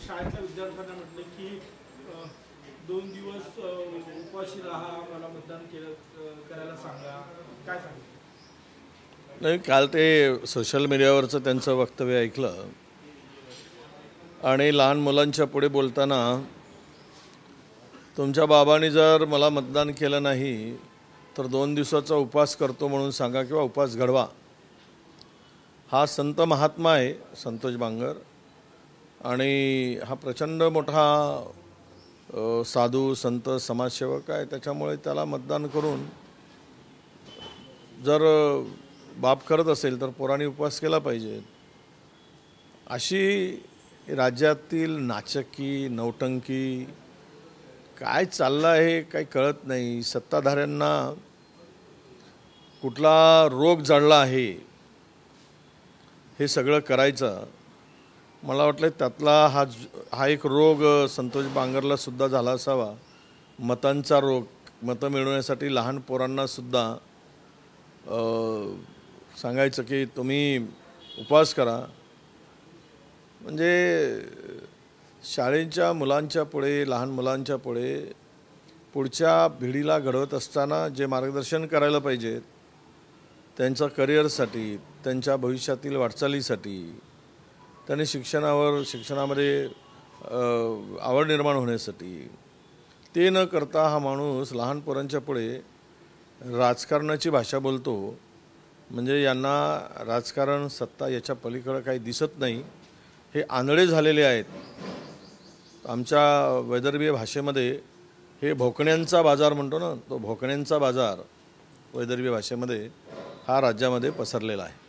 शाळेतल्या विद्यार्थ्यांना म्हटले की 2 दिवस उपाशी राहा, मला मतदान करायला सांगा, काय सांगितलं? नाही, काल ते सोशल मीडियावरचं त्यांचं वक्तव्य ऐकलं आणि लहान मुलांच्या पुढे बोलताना तुमच्या बाबांनी जर मला मतदान केलं नाही तर 2 दिवसाचा उपवास करतो म्हणून सांगा किंवा उपवास घडवा. हा संत महात्मा आहे संतोष बांगर, आणि हा प्रचंड मोठा साधू संत समाजसेवक आहे. त्याच्यामुळे त्याला मतदान करून जर बाप करत असेल तर पोरांनी उपवास केला पाहिजे. अशी राज्यातील नाचक्की नौटंकी काय चाललं आहे काही कळत नाही. सत्ताधाऱ्यांना कुठला रोग जडला आहे हे सगळं करायचं. मला वाटलं त्यातला हा एक रोग संतोष बांगरला सुद्धा झाला असावा, मतांचा रोग. मतं मिळवण्यासाठी लहान पोरांनासुद्धा सांगायचं की तुम्ही उपवास करा. म्हणजे शाळेच्या मुलांच्या पुढे, लहान मुलांच्या पुढे, पुढच्या पिढीला घडवत असताना जे मार्गदर्शन करायला पाहिजे त्यांच्या करिअरसाठी, त्यांच्या भविष्यातील वाटचालीसाठी, त्यांनी शिक्षणामध्ये आवड निर्माण होण्यासाठी, ते न करता हा माणूस लहान पोरांच्या पुढे राजकारणाची भाषा बोलतो. म्हणजे यांना राजकारण सत्ता याच्या पलीकडे काही दिसत नाही. हे आंधळे झालेले आहेत. आमच्या वैदर्भीय भाषेमध्ये हे भोकण्यांचा बाजार म्हणतो ना, तो भोकण्यांचा बाजार वैदर्भीय भाषेमध्ये हा राज्यामध्ये पसरलेला आहे.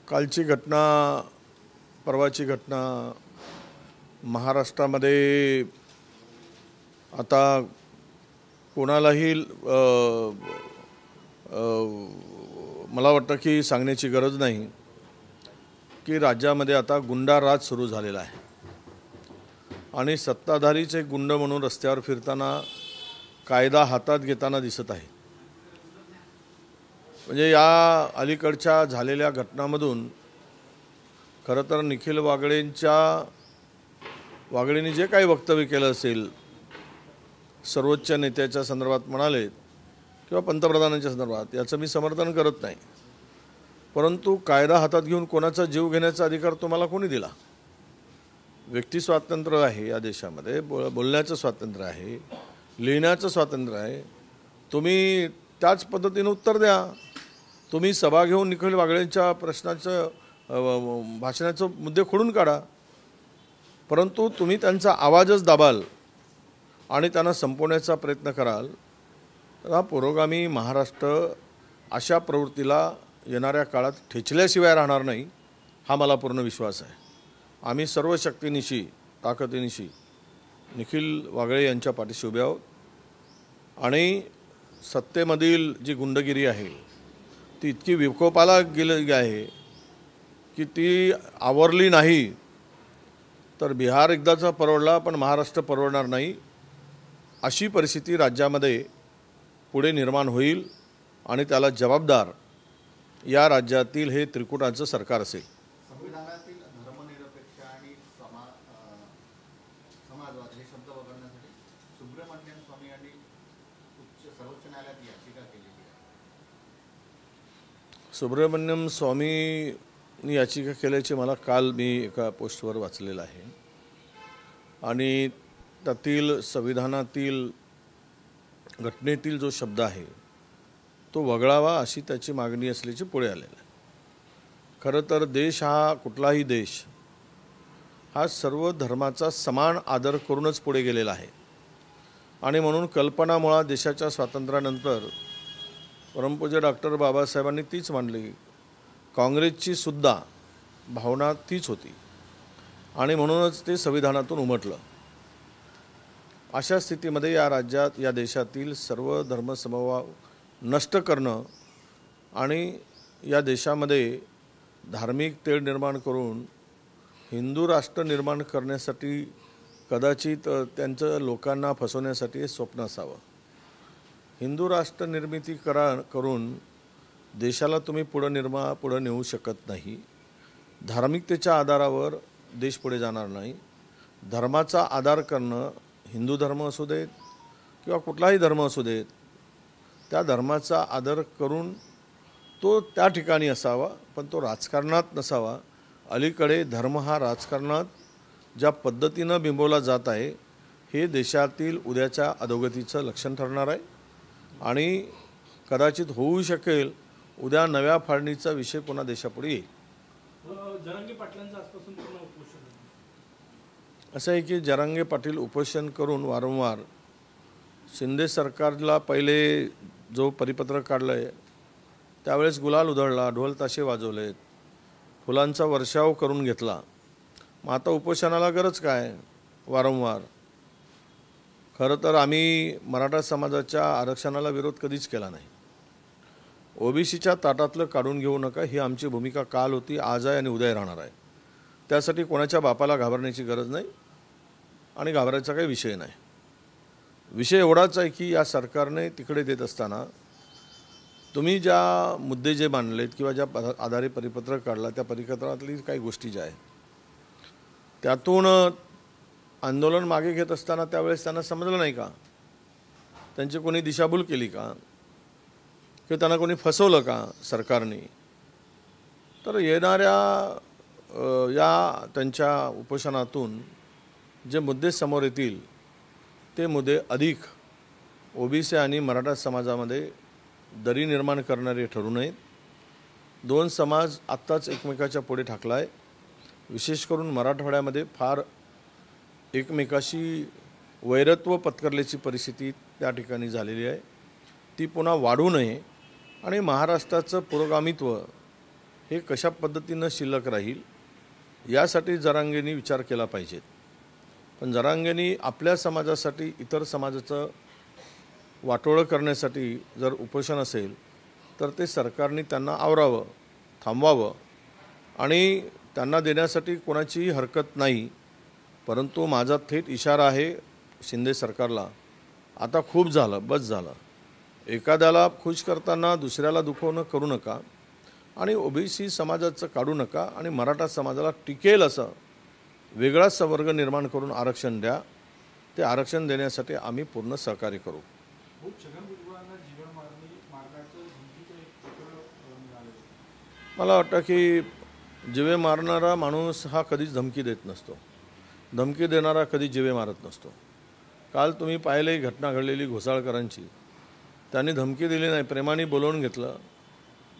कालची घटना, परवाची घटना महाराष्ट्रामध्ये आता कोणालाही मला वाटतं की सांगण्याची गरज नाही की राज्यामध्ये आता गुंडाराज सुरू झालेला आहे आणि सत्ताधारीचे गुंड म्हणून रस्त्यावर फिरताना कायदा हातात घेताना दिसत आहे. म्हणजे या अलीकडच्या झालेल्या घटनांमधून खरं तर निखिल वागळेंनी जे काही वक्तव्य केलं असेल, सर्वोच्च नेत्याच्या संदर्भात म्हणाले किंवा पंतप्रधानांच्या संदर्भात, याचं मी समर्थन करत नाही. परंतु कायदा हातात घेऊन कोणाचा जीव घेण्याचा अधिकार तुम्हाला कोणी दिला? व्यक्ती स्वातंत्र्य आहे या देशामध्ये, बोलण्याचं स्वातंत्र्य आहे, लिहिण्याचं स्वातंत्र्य आहे. तुम्ही त्याच पद्धतीने उत्तर द्या. तुम्ही सभा घेऊन निखिल वागळेंच्या प्रश्नाचं भाषणाचं मुद्दे खोडून काढा, परंतु तुम्ही त्यांचा आवाजच दाबाल आणि त्यांना संपवण्याचा प्रयत्न कराल तर हा पुरोगामी महाराष्ट्र अशा प्रवृत्तीला येणाऱ्या काळात ठेचल्याशिवाय राहणार नाही, हा मला पूर्ण विश्वास आहे. आम्ही सर्व शक्तीनिशी, ताकदीनिशी निखिल वागळे यांच्या पाठीशी उभे आहोत आणि सत्तेमधील जी गुंडगिरी आहे ती इतकी विकोपाला गेली आहे की ती आवरली नाही तर बिहार एकदाचा परवडला पण महाराष्ट्र परवडणार नाही, अशी परिस्थिती राज्यामध्ये पुढे निर्माण होईल आणि त्याला जबाबदार या राज्यातील हे त्रिकुटाचं सरकार असेल. संविधानातील धर्मनिरपेक्ष आणि समाजवाद हे शब्द वगळण्यासाठी सुब्रमण्यम स्वामी यांनी सर्वोच्च न्यायालयात याचिका केलेली आहे. सुब्रमण्यम स्वामी याचिका केल्याचे मला काल मी एका पोस्टवर वाचलेलं आहे आणि त्यातील संविधानातील घटनेतील जो शब्द आहे तो वगळावा अशी त्याची मागणी असल्याची पुढे आलेलं आहे. खरं तर देश हा, कुठलाही देश हा सर्व धर्माचा समान आदर करूनच पुढे गेलेला आहे आणि म्हणून कल्पना मुळात देशाच्या स्वातंत्र्यानंतर परमपूज्य डॉक्टर बाबासाहेबांनी तीच मांडली. काँग्रेसची सुद्धा भावना तीच होती आणि म्हणूनच ते संविधानातून उमटलं. अशा स्थितीमध्ये या राज्यात, या देशातील सर्व धर्मसमभाव नष्ट करणं आणि या देशामध्ये धार्मिक तेढ निर्माण करून हिंदू राष्ट्र निर्माण करण्यासाठी कदाचित त्यांचं लोकांना फसवण्यासाठी हे स्वप्न असावं. हिंदू राष्ट्र निर्मिती करून देशाला तुम्ही पुढं नेऊ शकत नाही. धार्मिकतेच्या आधारावर देश पुढे जाणार नाही. धर्माचा आधार करणं, हिंदू धर्म असू देत किंवा कुठलाही धर्म असू देत, त्या धर्माचा आदर करून तो त्या ठिकाणी असावा, पण तो राजकारणात नसावा. अलीकडे धर्म हा राजकारणात ज्या पद्धतीनं बिंबवला जात आहे, हे देशातील उद्याच्या अधोगतीचं लक्षण ठरणार आहे आणि कदाचित होऊ शकेल उद्या नव्या फाळणीचा विषय पुन्हा देशापुढे येईल. जरांगे पाटलांचं आजपासून पूर्ण उपोषण असं आहे की जरांगे पाटील उपोषण करून वारंवार शिंदे सरकारला पहिले जो परिपत्रक काढलं आहे त्यावेळेस गुलाल उधळला, ढोल ताशे वाजवलेत, फुलांचा वर्षाव करून घेतला. मग आता उपोषणाला गरज काय वारंवार? खरं तर आम्ही मराठा समाजाच्या आरक्षणाला विरोध कधीच केला नाही. ओबीसीच्या ताटातलं काढून घेऊ नका ही आमची भूमिका काल होती, आज आहे आणि उद्या राहणार आहे. त्यासाठी कोणाच्या बापाला घाबरण्याची गरज नाही आणि घाबरायचा काही विषय नाही. विषय एवढाच आहे की या सरकारने तिकडे देत असताना तुम्ही ज्या मुद्दे जे मांडलेत किंवा ज्या आधारे परिपत्रक काढला त्या परिपत्रकातली काही गोष्टी ज्या आहेत त्यातून आंदोलन मागे घेत असताना त्यावेळेस त्यांना समजलं नाही का? त्यांची कोणी दिशाभूल केली का? किंवा त्यांना कोणी फसवलं का सरकारने? तर येणाऱ्या या त्यांच्या उपोषणातून जे मुद्दे समोर येतील ते मुद्दे अधिक ओबीसी आणि मराठा समाजामध्ये दरी निर्माण करणारे ठरू नयेत. दोन समाज आत्ताच एकमेकाच्या पुढे ठाकला आहे. विशेष करून मराठवाड्यामध्ये फार एकमेकाशी वैरत्व पत्करल्याची परिस्थिती त्या ठिकाणी झालेली आहे. ती पुन्हा वाढू नये आणि महाराष्ट्राचं पुरोगामित्व हे कशा पद्धतीनं शिल्लक राहील यासाठी जरांगेंनी विचार केला पाहिजे. पण जरांगेंनी आपल्या समाजासाठी इतर समाजाचं वाटोळं करण्यासाठी जर उपोषण असेल तर ते सरकारने त्यांना आवरावं, थांबवावं आणि त्यांना देण्यासाठी कोणाचीही हरकत नाही. परंतु माझा थेट इशारा आहे शिंदे सरकारला, आता खूप झालं, बस झालं. एखाद्याला खुश करताना दुसऱ्याला दुखवणं करू नका आणि ओबीसी समाजाचं काढू नका आणि मराठा समाजाला टिकेल असं वेगळाच वर्ग निर्माण करून आरक्षण द्या. ते आरक्षण देण्यासाठी आम्ही पूर्ण सहकार्य करू. मला वाटतं की जिवे मारणारा माणूस हा कधीच धमकी देत नसतो, धमकी देणारा कधी जिवे मारत नसतो. काल तुम्ही पाहिले घटना घडलेली घोसाळकरांची, त्यांनी धमकी दिली नाही, प्रेमाने बोलवून घेतलं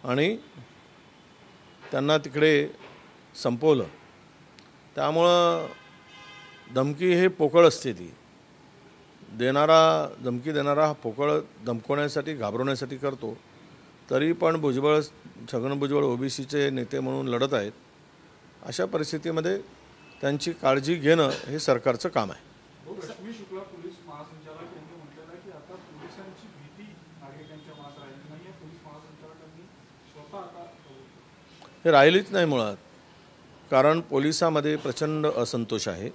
आणि त्यांना तिकडे संपवलं. त्यामुळं धमकी हे पोकळ असते, ती धमकी देणारा हा पोकळ धमकवण्यासाठी घाबरवण्यासाठी करतो. तरी पण छगन भुजबळ ओबीसीचे नेते म्हणून लढत आहेत. अशा परिस्थितीमध्ये त्यांची काळजी घेणं हे सरकारचं काम आहे. रश्मी शुक्ला पोलीस महासंचालक यांनी म्हटलेलं आहे की आता पोलिसांची भीती नागरिकांच्या मनात राहिली नाही. पोलीस महासंचालकांनी स्वतः आता हे राहिलीच नाही मुळात. कारण पोलिसामध्ये प्रचंड असंतोष आहे.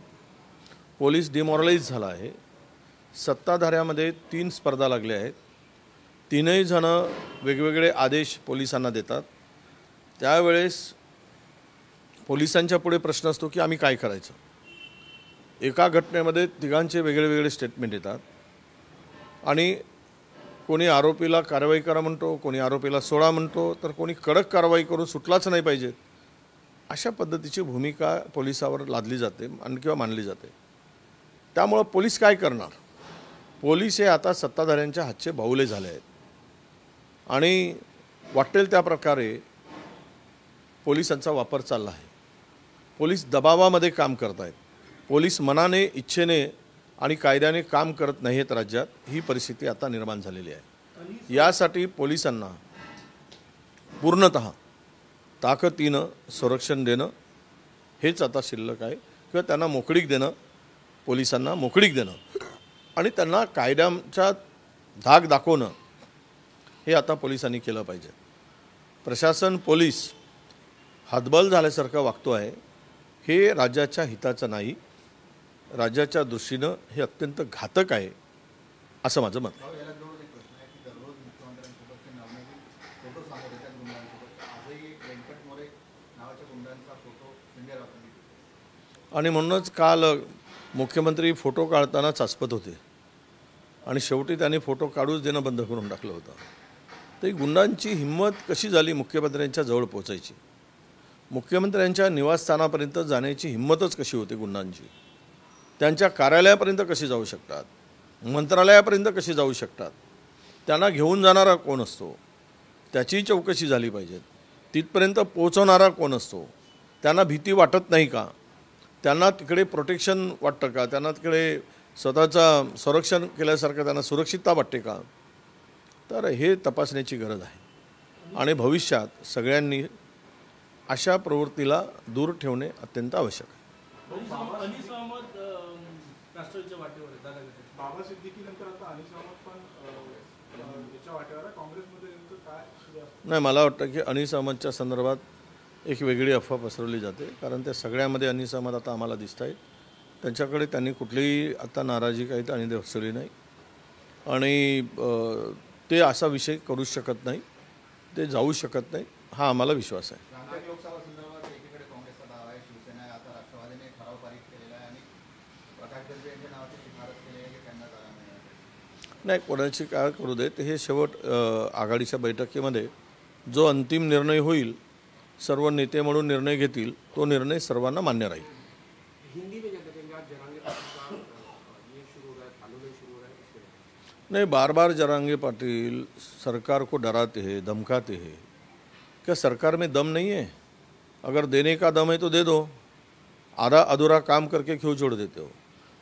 पोलीस डिमॉरलाइज झाला आहे. सत्ताधाऱ्यामध्ये 3 स्पर्धा लागल्या आहेत. 3ही जणं वेगवेगळे आदेश पोलिसांना देतात. त्यावेळेस पोलिसांच्या पुढे प्रश्न असतो की आम्ही काय करायचं. एका घटनेमध्ये 3घांचे वेगळे वेगळे स्टेटमेंट येतात आणि कोणी आरोपीला कारवाई करा म्हणतो, कोणी आरोपीला सोडा म्हणतो, तर कोणी कडक कारवाई करून सुटलाच नाही पाहिजे अशा पद्धतीची भूमिका पोलिसावर लादली जाते आणि किंवा मानली जाते. त्यामुळं पोलीस काय करणार? पोलीस हे आता सत्ताधाऱ्यांच्या हातचे बाहुले झाले आहेत आणि वाटेल त्या प्रकारे पोलिसांचा वापर चालला आहे. पोलीस दबावामध्ये काम करत आहेत. पोलीस मनाने, इच्छेने आणि कायद्याने काम करत नाहीत राज्यात. ही परिस्थिती आता निर्माण झालेली आहे. यासाठी पोलिसांना पूर्णतः ताकदीनं संरक्षण देणं हेच आता शिल्लक आहे किंवा त्यांना मोकळीक देणं, पोलिसांना मोकळीक देणं आणि त्यांना कायद्याचा धाक दाखवणं हे आता पोलिसांनी केलं पाहिजे. प्रशासन, पोलीस हतबल झाल्यासारखं वागतो आहे. हे राज्याच्या हिताचं नाही. राज्याच्या दृष्टीनं हे अत्यंत घातक आहे असं माझं मत आहे. याला जोडून एक प्रश्न आहे की दररोज मुख्यमंत्र्यांसोबतचे नवनवीन फोटो समोर येतात. आहेत गुंडांसोबत. आजही एक व्यंकट मोरे नावाच्या गुंडांचा फोटो संजय राऊतांनी दिला. आणि म्हणूनच काल मुख्यमंत्री फोटो काढताना चाचपत होते आणि शेवटी त्यांनी फोटो काढूच देणं बंद करून टाकलं होतं. तर ही गुंडांची हिंमत कशी झाली मुख्यमंत्र्यांच्या जवळ पोचायची, मुख्यमंत्र्यांच्या निवासस्थानापर्यंत जाण्याची हिंमतच कशी होती गुंडांची, त्यांच्या कार्यालयापर्यंत कशी जाऊ शकतात, मंत्रालयापर्यंत कशी जाऊ शकतात, त्यांना घेऊन जाणारा कोण असतो त्याची चौकशी झाली पाहिजे. तिथपर्यंत पोहोचवणारा कोण असतो, त्यांना भीती वाटत नाही का, त्यांना तिकडे प्रोटेक्शन वाटतं का, त्यांना तिकडे स्वतःचं संरक्षण केल्यासारखं त्यांना सुरक्षितता वाटते का. तर हे तपासण्याची गरज आहे आणि भविष्यात सगळ्यांनी अशा प्रवृत्तीला दूर ठेवणे अत्यंत आवश्यक आहे. बाबा सिद्दीकी नंतर आता अनीस अहमद पण याच्या वाटेवर आहे. काँग्रेसमध्ये नेमकं काय सुरू असतं? नाही, मला वाटतं की अनीस अहमदच्या संदर्भात एक वेगळी अफवा पसरवली जाते, कारण त्या सगळ्यामध्ये अनीस अहमद आता आम्हाला दिसत आहेत. त्यांच्याकडे त्यांनी कुठलीही आता नाराजी काही आणि दर्शवली नाही आणि ते असा विषय करू शकत नाही, ते जाऊ शकत नाही, हा आम्हाला विश्वास आहे. रामटेक लोकसभा संदर्भात एकीकडे काँग्रेसचा दावा आहे, शिवसेना आहे, आता राष्ट्रवादीने ठराव पारित केलेला आहे आणि प्रकाश गजबे यांच्या नावाची शिफारस केली आहे की त्यांना जागा मिळणार नाही, कोणाची काय करू देत, हे शेवट आघाडीच्या बैठकीमध्ये जो अंतिम निर्णय होईल, सर्व नेते म्हणून निर्णय घेतील, तो निर्णय सर्वांना मान्य राहील. हिंदी में क्या कहेंगे आप? जरांगे पाटिल का ये शुरू हो रहा है, आंदोलन शुरू हो रहा है, इसके नहीं, बार बार जरांगे पाटिल सरकार को डराते हैं, धमकाते हैं. क्या सरकार में दम नहीं है? अगर देने का दम है तो दे दो, आधा अधूरा काम करके क्यों छोड़ देते हो.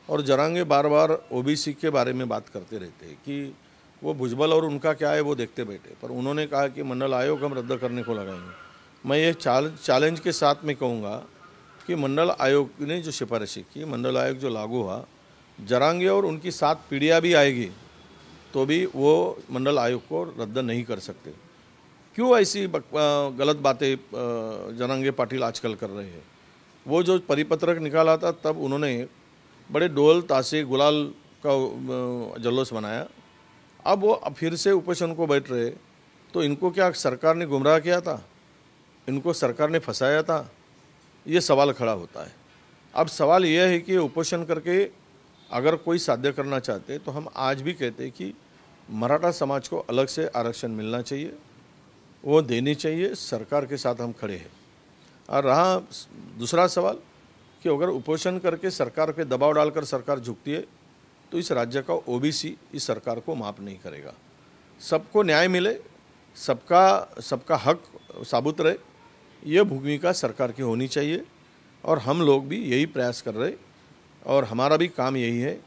और जरांगे बार बार ओबीसी के बारे में बात करते रहते हैं कि वो भुजबल और उनका क्या है वो देखते बैठे, पर उन्होंने कहा कि मंडल आयोग हम रद्द करने को लगाएंगे. मैं ये चैलेंज के साथ में कहूँगा कि मंडल आयोग ने जो सिफारिशें की, मंडल आयोग जो लागू हुआ, जरांगे और उनकी 7 पीढ़ियाँ भी आएगी तो भी वो मंडल आयोग को रद्द नहीं कर सकते. क्यों ऐसी गलत बातें जरांगे पाटिल आजकल कर रहे हैं. वो जो परिपत्रक निकाला था तब उन्होंने बड़े डोल ताशे गुलाल का जल्लोष बनाया. अब वो फिर से उपोषण को बैठ रहे, तो इनको क्या सरकार ने गुमराह किया था, इनको सरकार ने फंसाया था, ये सवाल खड़ा होता है. अब सवाल यह है कि उपोषण करके अगर कोई साध्य करना चाहते तो हम आज भी कहते हैं कि मराठा समाज को अलग से आरक्षण मिलना चाहिए, वो देनी चाहिए, सरकार के साथ हम खड़े हैं. और रहा दूसरा सवाल कि अगर उपोषण करके सरकार पे दबाव डालकर सरकार झुकती है तो इस राज्य का ओबीसी इस सरकार को माफ़ नहीं करेगा. सबको न्याय मिले, सबका हक साबुत रहे, ये भूमिका सरकार की होनी चाहिए और हम लोग भी यही प्रयास कर रहे और हमारा भी काम यही है.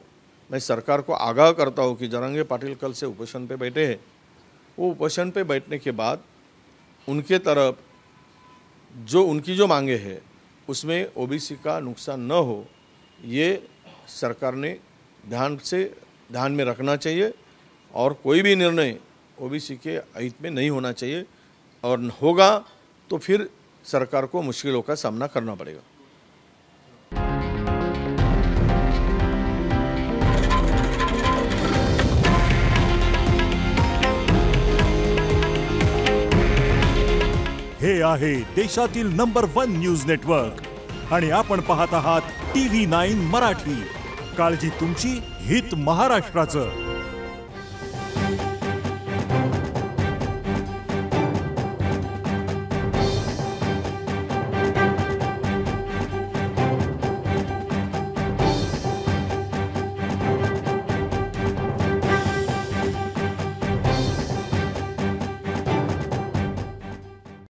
मैं सरकार को आगाह करता हूँ कि जरांगे पाटिल कल से उपोषण पे बैठे हैं, वो उपोषण पे बैठने के बाद उनके तरफ जो उनकी जो मांगे हैं उसमें ओबीसी का नुकसान न हो, ये सरकार ने ध्यान में रखना चाहिए और कोई भी निर्णय ओबीसी के हित में नहीं होना चाहिए, और होगा तो फिर सरकार को मुश्किलों का सामना करना पड़ेगा. हे आहे देशातील नंबर 1 न्यूज नेटवर्क आणि आपण पाहत आहात TV9 मराठी. काळजी तुमची, हित महाराष्ट्राचं.